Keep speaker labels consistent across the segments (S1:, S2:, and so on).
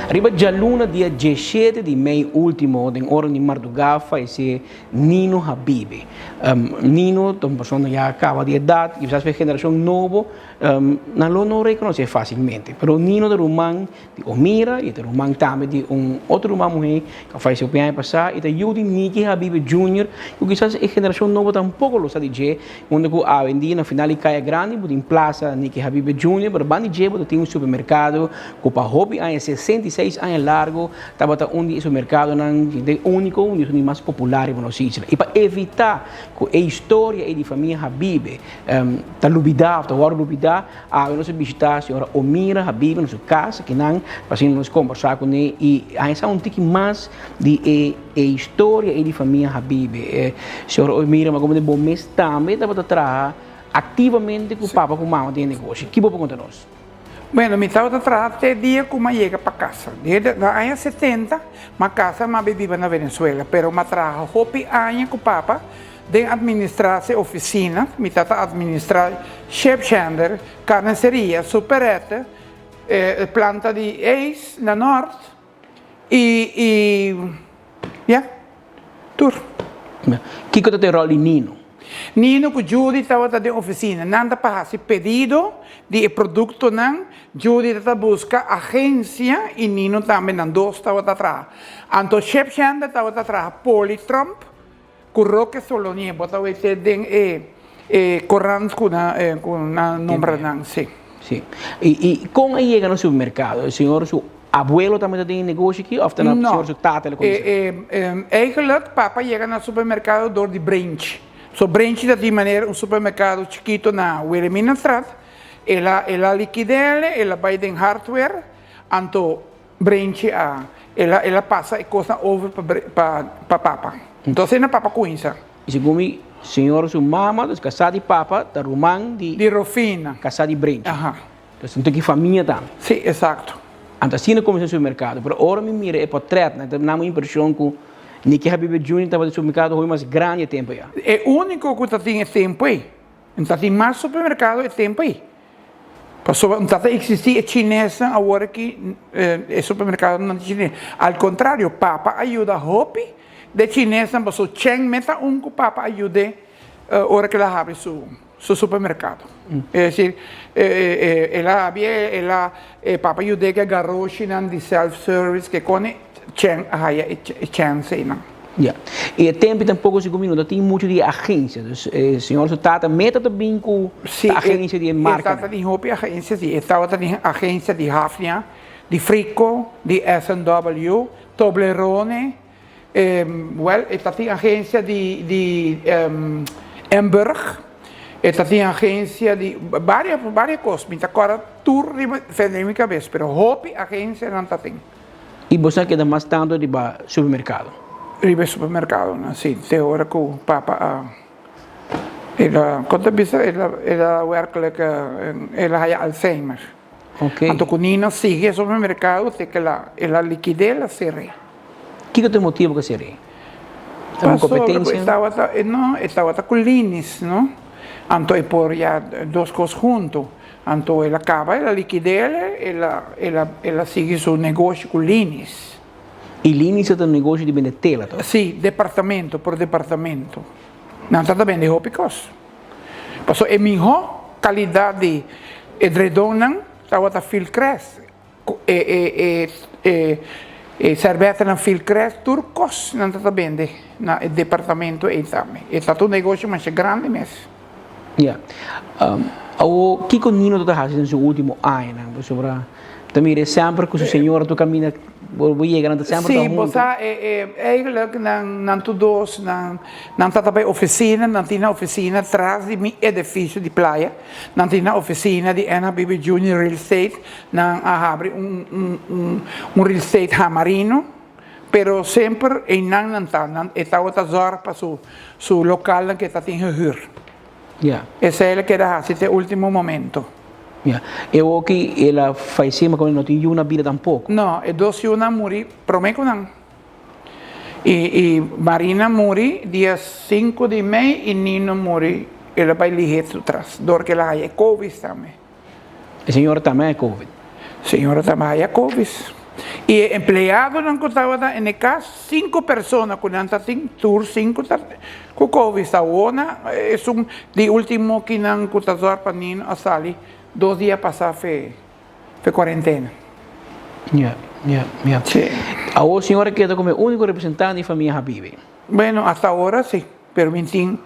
S1: Arriba già luna dia 17 di mei ultimo, in ora di Mardugafa, esse Nino Habibi. Nino, una persona que ya acaba de edad, quizás es generación nueva, no lo reconoce fácilmente. Pero Nino de Rumán, de Omira, y de Rumán también, de un otro Rumán mujer que falleció el año pasado, y de Judy Nicky Habibi Jr., que quizás es generación nueva tampoco lo sabe de onde que a vendia na final caia grande, em plaza Nicky Habibi Jr., pero bandi de tem um supermercado, que para hobby há 66 anos largo, estava onde esse mercado é único, um dos mais populares para nós. E para evitar que a história de família Habibi, está lubida, está agora lubida, a nós visitar a senhora Omira Habibi, na sua casa, que não, para nós conversar com ele, e há um tique mais de a história de família Habibi. Senhora Omira, mas como de bom mês também, estava a trabalhar ativamente com o papa, com a mama de negócio. Que bom para contar-nos?
S2: Bueno, mi estaba trabajando até dia que eu llega para casa. Desde los años 70, ma casa ma vivia na Venezuela, pero ma trabajo hopi años com o papa de administrar oficina, mi tata administrar chef chandler, carniceria, superette, planta de Ace na norte e tour.
S1: Que coisa tem rol Nino?
S2: Nino com Judy estava na oficina, nada para fazer pedido de produto não, Judy estava busca agência e Nino também não dois estava atrás. Então chef Chanda estava atrás Polytrump, com Roque Solonier, botava esse corrente com na número não, sim.
S1: Sim. E como aí chega no supermercado, o senhor seu abuelo também tem negócio aqui, ou o senhor seu tata?
S2: Eigenlijk, papa chega no supermercado door de Branch. So Branch da di maneira supermercado chiquito na Wilhelminastraat, ela liquidele, ela vai den hardware, anto Branch ela passa e costa over para papa. Então na papa coinça.
S1: E segundo senhor sua mama, dos casado de papa, da Rumang
S2: de Rufina,
S1: casado de Branch.
S2: Aha.
S1: Então tem que família também.
S2: Sim, exato.
S1: Então assim não começa no supermercado, mas agora me mira é portrait, né? Dá uma impressão que Nicky Habibi Jr. estava no supermercado hoje mais grande tempo já.
S2: É o único que está tendo tempo aí. Então tem mais supermercado é tempo aí. Passou, então existia chinesa agora que é supermercado não chinês. Ao contrário, papa ajuda a hopi de chinesa, passou Cheng meta que o papa ajude hora que ela abre seu supermercado. É decir, ela papa ajude que agarrou de self-service que com chance não.
S1: Yeah. E o tempo tem poucos 5 minutos, tem muito de agência. O senhor está meta também com a agência de marca.
S2: Está em roupa agência, estava em agência de Hafnia, de Frico, de S&W, Toblerone, está em agência de Emburg, está em agência de várias coisas. Agora, tudo na minha cabeça, mas roupa agência não está.
S1: E você queda mais tanto de supermercado?
S2: Ribe supermercado, né? Sim, tem hora que o papa, quando bisa, ela werkelijk, ela tem Alzheimer.
S1: Ok.
S2: Então, quando Nina sigue supermercado, tem que ela liquidez, ela serre.
S1: Que é o motivo que serre? É uma competência?
S2: Estava com Linis, não? Então, é por já duas coisas juntas. Então, ela acaba, ela liquidez, ela sigue seu negócio com Linis.
S1: E Linis é um negócio de vender tela?
S2: Sim, departamento por departamento. Não está bem de roupas. Passou a melhor qualidade de edredom, estava a Filcres. Servete na Filcres, turcos, não está bem de departamento e também. Está um negócio mais grande mesmo.
S1: Yeah. O que o Nino está fazendo no seu último ano? Sobre também sempre que o senhor tu caminha vou chegar sempre
S2: sim, você eigenlijk não todos não está também oficina, não tem oficina atrás de meu edifício de praia, não tem oficina de Habibi Jr. Real Estate, não abre real estate Hamarino, pero sempre não está outra hora para seu local que está em huur.
S1: Yeah.
S2: Esse é ele que era até o último momento.
S1: Yeah. Eu que ela faz cima quando não tinha uma vida tampouco.
S2: Não, é dois uma muri, prometo não. E Marina muri dia 5 de maio e Nino muri, ela vai ligar atrás, dor que ela é Covid também.
S1: A senhora também é Covid?
S2: A senhora também é Covid. E empregado não contava em casa 5 pessoas com anta tem tour 5 com Covid está ona é de último que não contador para nino a sali 2 dias passar foi quarentena.
S1: Yeah, yeah, yeah.
S2: Sim.
S1: A o senhora queda como único representante da família Habibi.
S2: Bueno, hasta ahora sí, pero mintin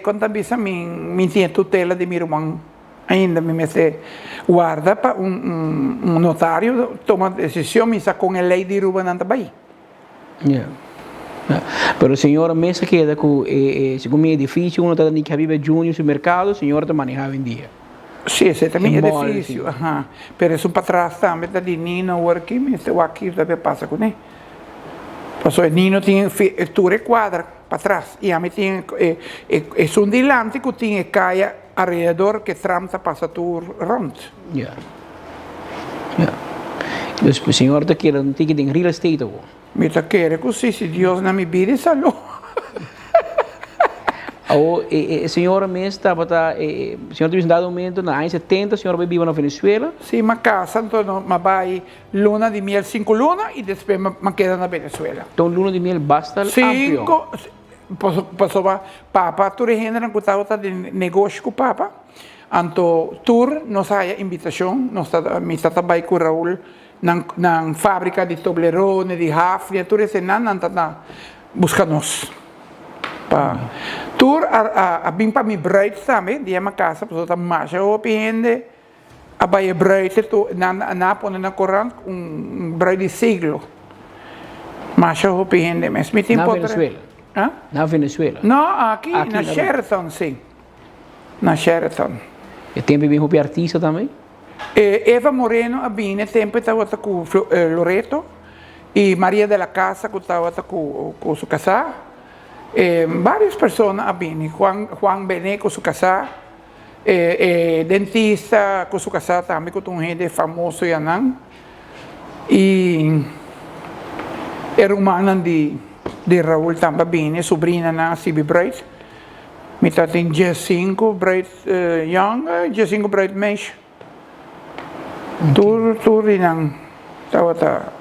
S2: quando bisa mintin tutela de meu irmão ainda me mete guarda para notário toma decisão misa com a lei de Ruben Antabai.
S1: Yeah. Yeah. Pero a senhora mesmo queda com segundo meu edifício, uno está dando que Habibi Junior no mercado, a senhora está manejando em dia.
S2: Sim, esse também é
S1: Mole,
S2: difícil. Aham. Pero isso para trás também está de Nino working, me estou aqui também passa com ele. Passou Nino tinha ture quadra para trás e a mim tinha um dilante que tinha caia alrededor que tramta passa tur rond.
S1: Yeah. Yeah. Dus a senhora está querendo um ticket em real estate ou?
S2: Me tá querendo que se Deus na minha vida salou.
S1: A senhora mesmo estava, a senhora teve um dado momento, na anos 70, a senhora vivia na Venezuela?
S2: Sim, uma casa, então, ma vai luna de miel 5 luna e depois me queda na Venezuela.
S1: Então, luna de miel basta amplo?
S2: 5, passou papa, tu regenera que estava de negócio com papa, então, tour, nós há invitação, nós trabalhamos com o Raul na fábrica de Toblerone, de Hafnia, tu regenera, busca nós. Tour a bem para me bruid também, de uma casa, pessoa tá mais opende, a baia bruid tu na põe na corrente bruid de siglo, mais opende, mas me tem
S1: na Venezuela.
S2: Hã?
S1: Na Venezuela.
S2: Não, aqui na Sheraton, sim, na Sheraton.
S1: E tem bem roupa artista também?
S2: Eva Moreno a bem tempo estava com Loreto e Maria de la Casa que estava com sua casa. Várias pessoas abini, Juan Bené com sua casa, dentista com sua casa também, com um gente famoso Yanan, e irmã de Raul também abini, sobrinha na Sibi Bright, me tá tem G5 Bright Young, G5 Bright Mesh, tudo inang, tawata,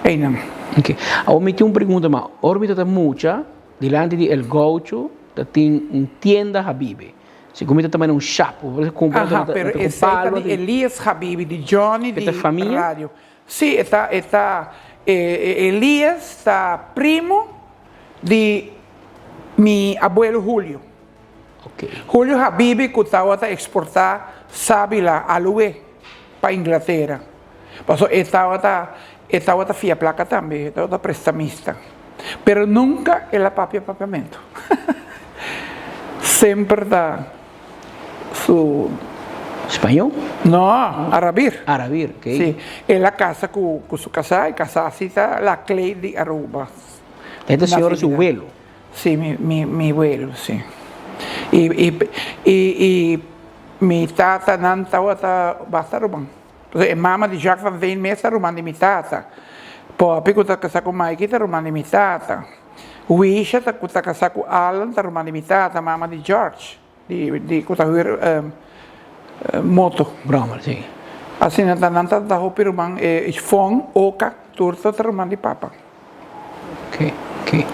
S2: ainang.
S1: Ok. Agora me tem uma pergunta, mas órbita está muita. Delante de El Gaucho, tem uma tienda Habibi. Se comida também um chapo, você compra
S2: pero esse é de Elias Habibi, de Johnny, de rádio. Sim, Elias está primo de meu abuelo Julio.
S1: Okay.
S2: Julio Habibi que estava a exportar sábila, alué, para Inglaterra. Passou, estava a fia placa também, estava a prestamista. Pero nunca é a própria pagamento. Sempre dá su
S1: espanhol?
S2: Não, arabir.
S1: Arabir, ok.
S2: Sim, é a casa com sua casa e casa assim está a clay de Aruba.
S1: Este senhor é seu abuelo?
S2: Sim, meu abuelo, sim. E minha tata não estava basta Aruba. A mama de Jacques Van Veen mesmo Aruba de minha tata. Popi ko ta kasar ko Mikey ta rumah limitata. Wisha ta ko ta kasar ko Alan ta rumah limitata, mama di George. Di ko ta huir moto.
S1: Brahma, sim.
S2: Assim na tananta ta hopi rumah isfong oka turta ta rumah di papa.
S1: Ok, ok.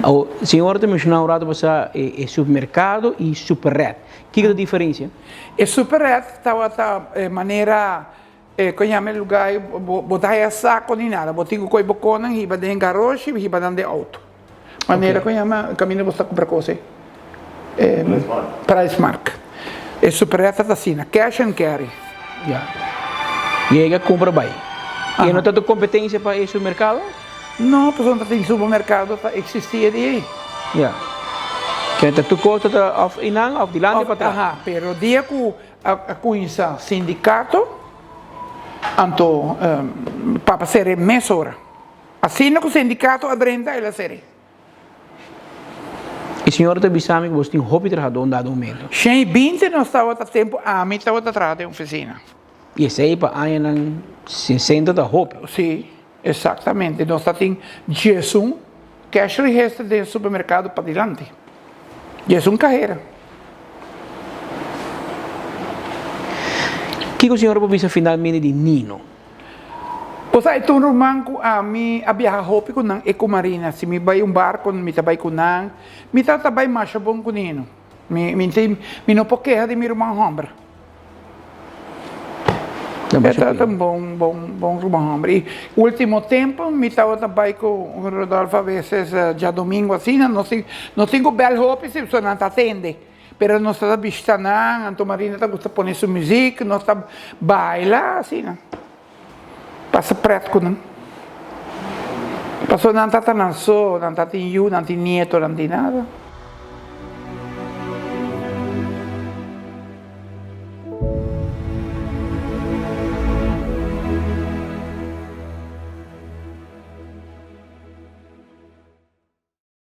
S1: O senhor te mencionou agora para supermercado e superret. Que é a diferença?
S2: E superret estava a maneira kanyame lugar botar saco ni nada, botigo koi boconan hiba de garage hiba de auto. Maneira kanyama caminho botar comprar coisa. Price Mark. É supereta assim, cash and carry.
S1: Yeah. E aí compra bem. E não tem competência para esse mercado?
S2: Não, pessoal não tem supermercado existia de aí.
S1: Yeah. Que tu custa of inang of dilante para trás.
S2: Pero dia que a coisa sindicato anto para ser mesora. Assim no sindicato abrenda ela série.
S1: E senhor te bisami que você tem hobby trabalhar um dado momento.
S2: Sem 20 não estava a tempo a mim estava a trabalhar em oficina.
S1: E esse aí para aí não 60 da hobby.
S2: Sim, exatamente. Nós tem Jesus cash register de supermercado para diante. Jesus carreira.
S1: O que o senhor pode finalmente de Nino?
S2: O sa itong rumang ko mi abiyaha hopi ko ng Ecomarina. Si mi bay barco, mi tabay ko nang, mi tatabay masyabong ko nino. Mi no pokeha di mi rumang hombra. Ito ang bong rumang hombra. E último tempo, mi tabay ko, Rodolfo, a veces, já domingo assim, não tenho bel hopi se você não atende. Pero não está vista não, Anto Marina tá gosta poner sua música, não está baila assim, não. Passa preto com não. Passou não tá tananso, não tá tinho, não tem nieto, não tem nada.